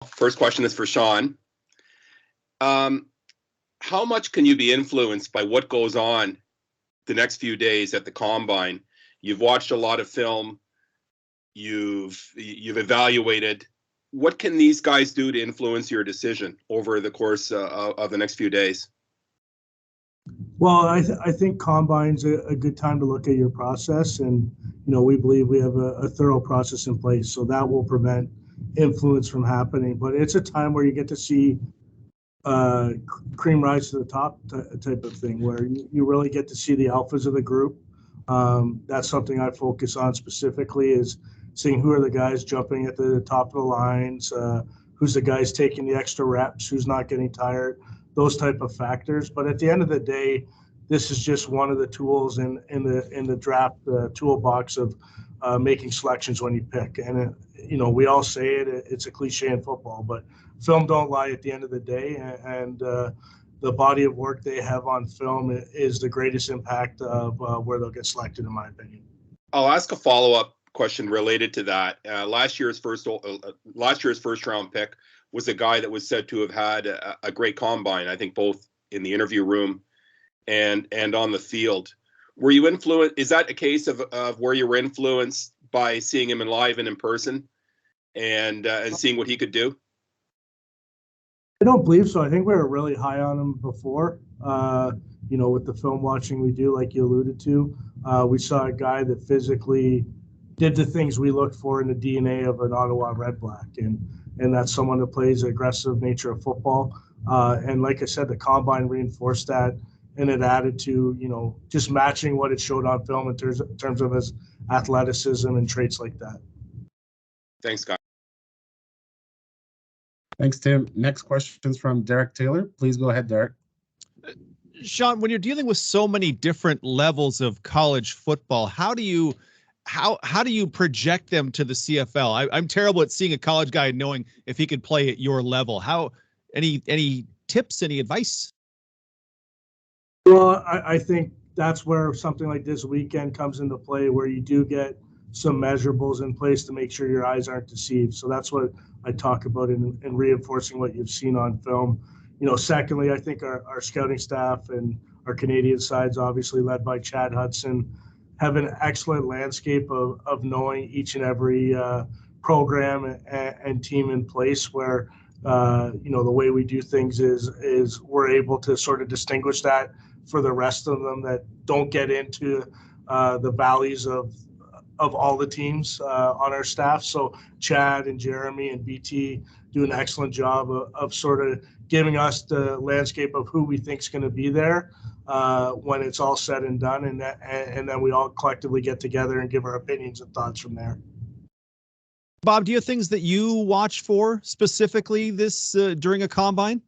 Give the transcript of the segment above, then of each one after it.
First question is for Sean. How much can you be influenced by what goes on the next few days at the Combine? You've watched a lot of film. You've evaluated. What can these guys do to influence your decision over the course of the next few days? Well, I think Combine's a good time to look at your process, and we believe we have a thorough process in place, so that will prevent influence from happening. But it's a time where you get to see cream rise to the top type of thing, where you really get to see the alphas of the group. That's something I focus on specifically, is seeing who are the guys jumping at the top of the lines, who's the guys taking the extra reps, who's not getting tired, those type of factors. But at the end of the day, this is just one of the tools in the draft toolbox of making selections when you pick. And we all say it's a cliche in football, but film don't lie at the end of the day, and the body of work they have on film is the greatest impact of where they'll get selected, in my opinion. I'll ask a follow-up question related to that. Last year's first round pick was a guy that was said to have had a great combine, I think both in the interview room and on the field. Were you influenced? Is that a case of where you were influenced by seeing him in live and in person and seeing what he could do? I don't believe so. I think we were really high on him before. With the film watching we do, like you alluded to, we saw a guy that physically did the things we looked for in the DNA of an Ottawa Red Black, and that's someone that plays the aggressive nature of football. And like I said, the Combine reinforced that, and it added to, just matching what it showed on film in terms of his athleticism and traits like that. Thanks, guys. Thanks, Tim. Next question's from Derek Taylor. Please go ahead, Derek. Sean, when you're dealing with so many different levels of college football, how do you project them to the CFL? I'm terrible at seeing a college guy knowing if he could play at your level. Any tips, any advice? Well, I think that's where something like this weekend comes into play, where you do get some measurables in place to make sure your eyes aren't deceived. So that's what I talk about in reinforcing what you've seen on film. Secondly, I think our scouting staff and our Canadian sides, obviously led by Chad Hudson, have an excellent landscape of knowing each and every program and team in place, where the way we do things is we're able to sort of distinguish that for the rest of them that don't get into the valleys of all the teams on our staff. So Chad and Jeremy and BT do an excellent job of sort of giving us the landscape of who we think is going to be there when it's all said and done, and then we all collectively get together and give our opinions and thoughts from there. Bob, do you have things that you watch for specifically this during a combine?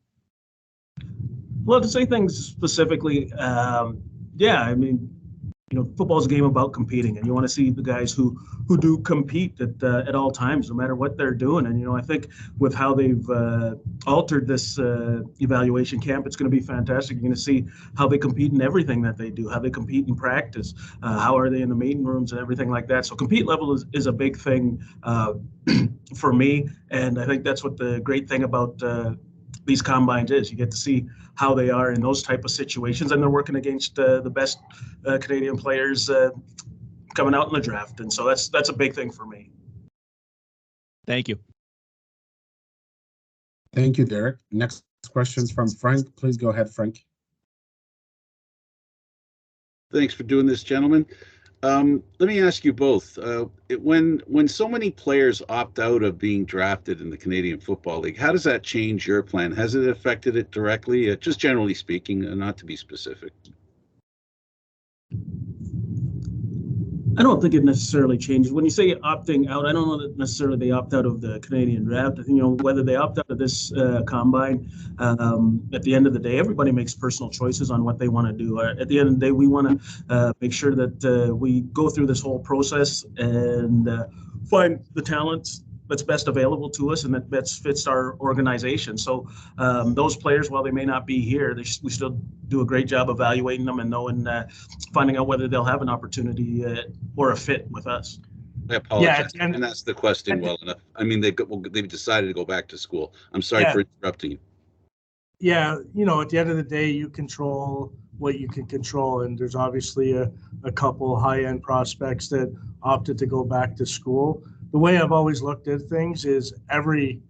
Well, to say things specifically, football's a game about competing, and you want to see the guys who do compete at all times, no matter what they're doing. And I think with how they've altered this evaluation camp, it's going to be fantastic. You're going to see how they compete in everything that they do, how they compete in practice, how are they in the meeting rooms and everything like that. So compete level is a big thing for me, and I think that's what the great thing about these combines is. You get to see how they are in those type of situations, and they're working against the best Canadian players coming out in the draft, and so that's a big thing for me. Thank you. Thank you, Derek. Next question's from Frank. Please go ahead, Frank. Thanks for doing this, gentlemen. Let me ask you both. When so many players opt out of being drafted in the Canadian Football League, how does that change your plan? Has it affected it directly, just generally speaking, not to be specific? I don't think it necessarily changes. When you say opting out, I don't know that necessarily they opt out of the Canadian draft. I think, whether they opt out of this combine, at the end of the day, everybody makes personal choices on what they want to do. At the end of the day, we want to make sure that we go through this whole process and find the talents that's best available to us and that best fits our organization. So those players, while they may not be here, we still do a great job evaluating them and knowing, finding out whether they'll have an opportunity or a fit with us. I apologize. Yeah, and- I didn't ask the question well enough. I mean, they've decided to go back to school. I'm sorry for interrupting you. Yeah, at the end of the day, you control what you can control, and there's obviously a couple high-end prospects that opted to go back to school. The way I've always looked at things is every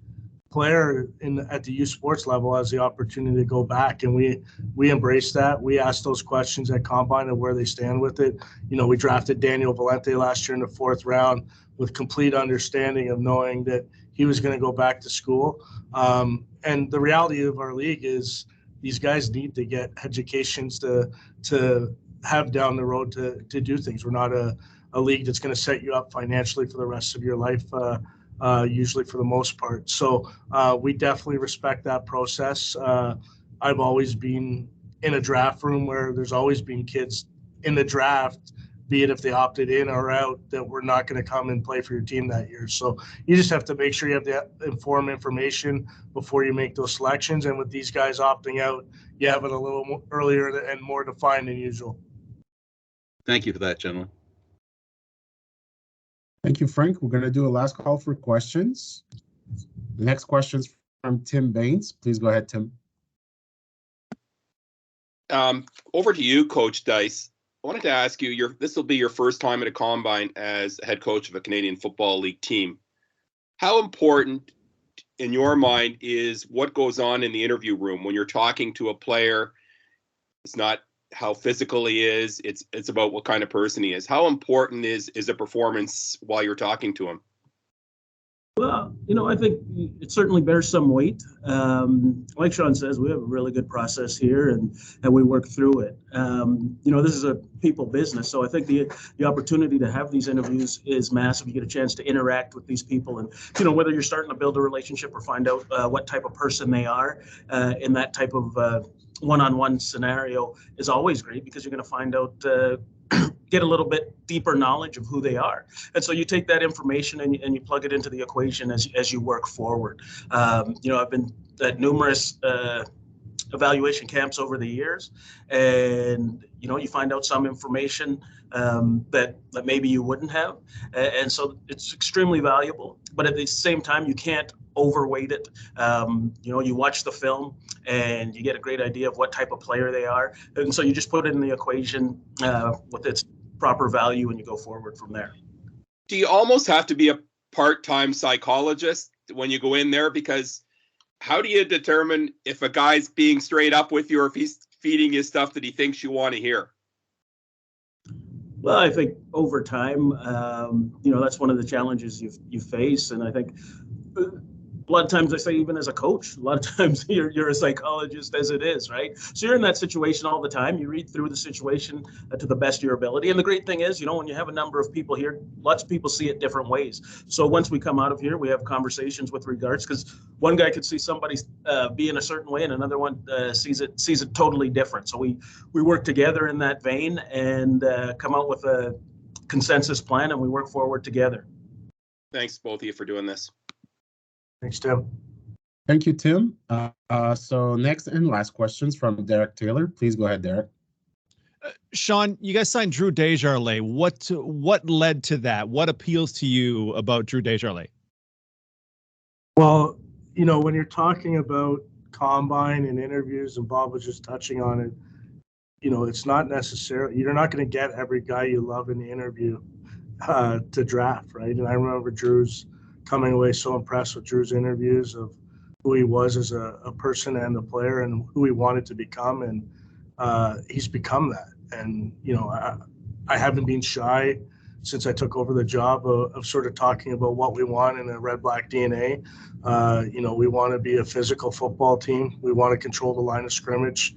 player at the youth sports level has the opportunity to go back, and we embrace that. We ask those questions at combine of where they stand with it. We drafted Daniel Valente last year in the 4th round with complete understanding of knowing that he was going to go back to school. And the reality of our league is these guys need to get educations to have down the road to do things. We're not a league that's going to set you up financially for the rest of your life. Usually for the most part. So we definitely respect that process. I've always been in a draft room where there's always been kids in the draft, be it if they opted in or out, that were not going to come and play for your team that year. So you just have to make sure you have the informed information before you make those selections. And with these guys opting out, you have it a little more earlier and more defined than usual. Thank you for that, gentlemen. Thank you, Frank. We're going to do a last call for questions. The next question is from Tim Baines. Please go ahead, Tim. Over to you, Coach Dice. I wanted to ask you, this will be your first time at a combine as head coach of a Canadian Football League team. How important, in your mind, is what goes on in the interview room when you're talking to a player? It's not how physical he is, it's about what kind of person he is. How important is a performance while you're talking to him? Well, I think it certainly bears some weight. Like Sean says, we have a really good process here, and we work through it. This is a people business, so I think the opportunity to have these interviews is massive. You get a chance to interact with these people, and whether you're starting to build a relationship or find out what type of person they are in that type of one-on-one scenario is always great, because you're going to find out. Get a little bit deeper knowledge of who they are. And so you take that information and you plug it into the equation as you work forward. I've been at numerous evaluation camps over the years, and you find out some information that maybe you wouldn't have. And so it's extremely valuable, but at the same time, you can't overweight it. You watch the film and you get a great idea of what type of player they are. And so you just put it in the equation with its proper value, and you go forward from there. Do you almost have to be a part-time psychologist when you go in there? Because how do you determine if a guy's being straight up with you or if he's feeding you stuff that he thinks you want to hear? Well, I think over time, that's one of the challenges you face. And I think a lot of times I say, even as a coach, a lot of times you're a psychologist as it is, right? So you're in that situation all the time. You read through the situation to the best of your ability. And the great thing is, when you have a number of people here, lots of people see it different ways. So once we come out of here, we have conversations with regards, because one guy could see somebody being a certain way and another one sees it totally different. So we work together in that vein and come out with a consensus plan, and we work forward together. Thanks, both of you, for doing this. Thanks, Tim. Thank you, Tim. So next and last questions from Derek Taylor. Please go ahead, Derek. Sean, you guys signed Drew Desjardins. What led to that? What appeals to you about Drew Desjardins? Well, when you're talking about combine and interviews, and Bob was just touching on it, it's not necessarily, you're not going to get every guy you love in the interview to draft, right? And I remember Drew's coming away so impressed with Drew's interviews of who he was as a person and a player and who he wanted to become. And he's become that. And, I haven't been shy since I took over the job of sort of talking about what we want in a red-black DNA. We want to be a physical football team. We want to control the line of scrimmage.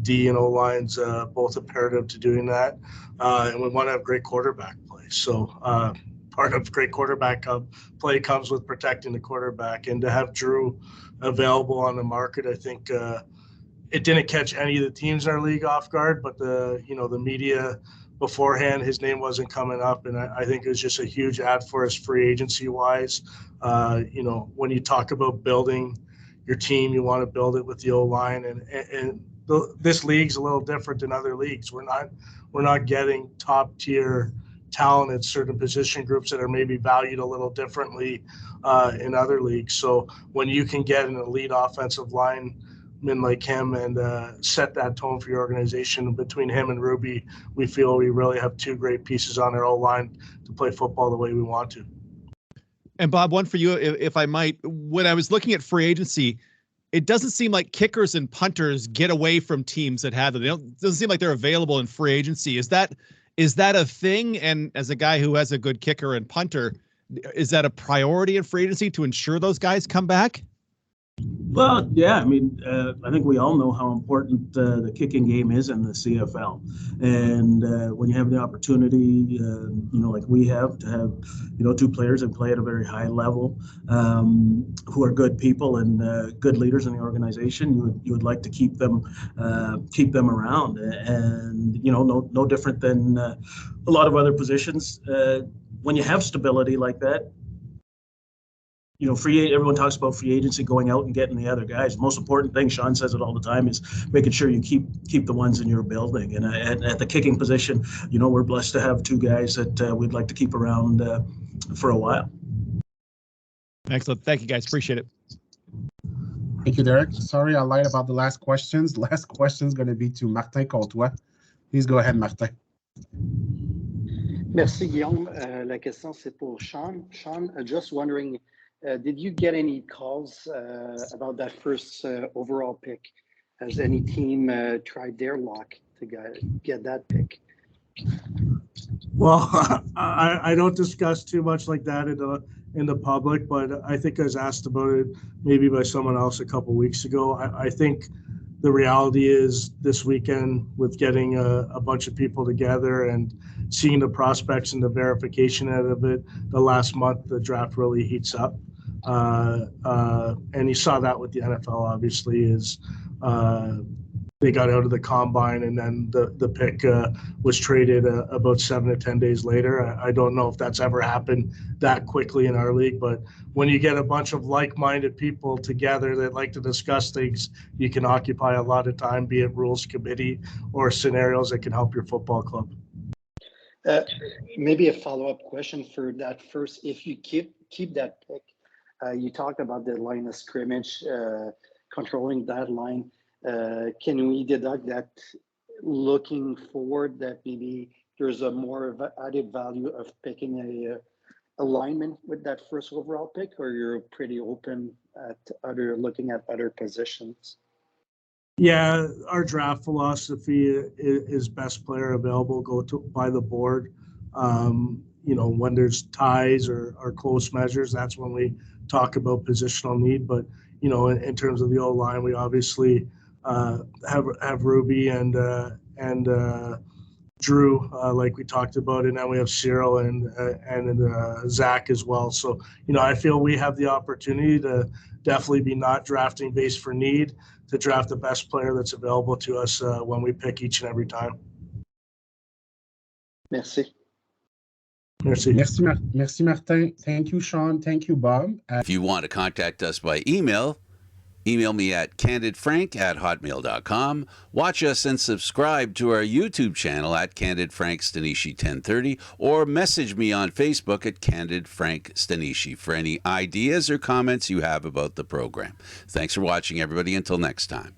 D and O lines, both imperative to doing that. And we want to have great quarterback play. So, part of great quarterback play comes with protecting the quarterback, and to have Drew available on the market, I think it didn't catch any of the teams in our league off guard, but the media beforehand, his name wasn't coming up, and I think it was just a huge ad for us free agency wise. When you talk about building your team, you want to build it with the O-line, and this league's a little different than other leagues. We're not getting top tier talent at certain position groups that are maybe valued a little differently in other leagues. So when you can get an elite offensive lineman like him and set that tone for your organization, between him and Ruby, we feel we really have two great pieces on our O-line to play football the way we want to. And Bob, one for you, if I might. When I was looking at free agency, it doesn't seem like kickers and punters get away from teams that have them. It doesn't seem like they're available in free agency. Is that a thing? And as a guy who has a good kicker and punter, is that a priority in free agency to ensure those guys come back? Well, yeah, I mean, I think we all know how important the kicking game is in the CFL. And when you have the opportunity, like we have, to have, two players that play at a very high level, who are good people and good leaders in the organization, you would like to keep them around. And, no different than a lot of other positions. When you have stability like that, everyone talks about free agency, going out and getting the other guys. The most important thing, Sean says it all the time, is making sure you keep the ones in your building. And at the kicking position, we're blessed to have two guys that we'd like to keep around for a while. Excellent. Thank you, guys. Appreciate it. Thank you, Derek. Sorry, I lied about the last questions. The last question is going to be to Martin Comtois. Please go ahead, Martin. Merci, Guillaume. La question, c'est pour Sean. Sean, just wondering, did you get any calls about that first overall pick? Has any team tried their luck to get that pick? Well, I don't discuss too much like that in the public, but I think I was asked about it maybe by someone else a couple weeks ago. I think the reality is this weekend, with getting a bunch of people together and seeing the prospects and the verification out of it, the last month the draft really heats up. And you saw that with the NFL, obviously, is they got out of the combine and then the pick was traded about 7 to 10 days later. I don't know if that's ever happened that quickly in our league, but when you get a bunch of like-minded people together that like to discuss things, you can occupy a lot of time, be it rules committee or scenarios that can help your football club. Maybe a follow-up question for that first. If you keep that pick, you talked about the line of scrimmage, controlling that line. Can we deduct that looking forward that maybe there's a more of added value of picking a lineman with that first overall pick, or you're pretty open at looking at other positions? Yeah, our draft philosophy is best player available, by the board. When there's ties or close measures, that's when we talk about positional need. But in terms of the O-line, we obviously have Ruby and Drew, like we talked about, and then we have Cyril and Zach as well. So I feel we have the opportunity to definitely be not drafting based for need, to draft the best player that's available to us when we pick each and every time. Merci. Merci, Martin. Thank you, Sean. Thank you, Bob. If you want to contact us by email me at candidfrank@hotmail.com. Watch us and subscribe to our YouTube channel at Candid Frank Stanishi 1030, or message me on Facebook at Candid Frank Stanishi for any ideas or comments you have about the program. Thanks for watching, everybody. Until next time.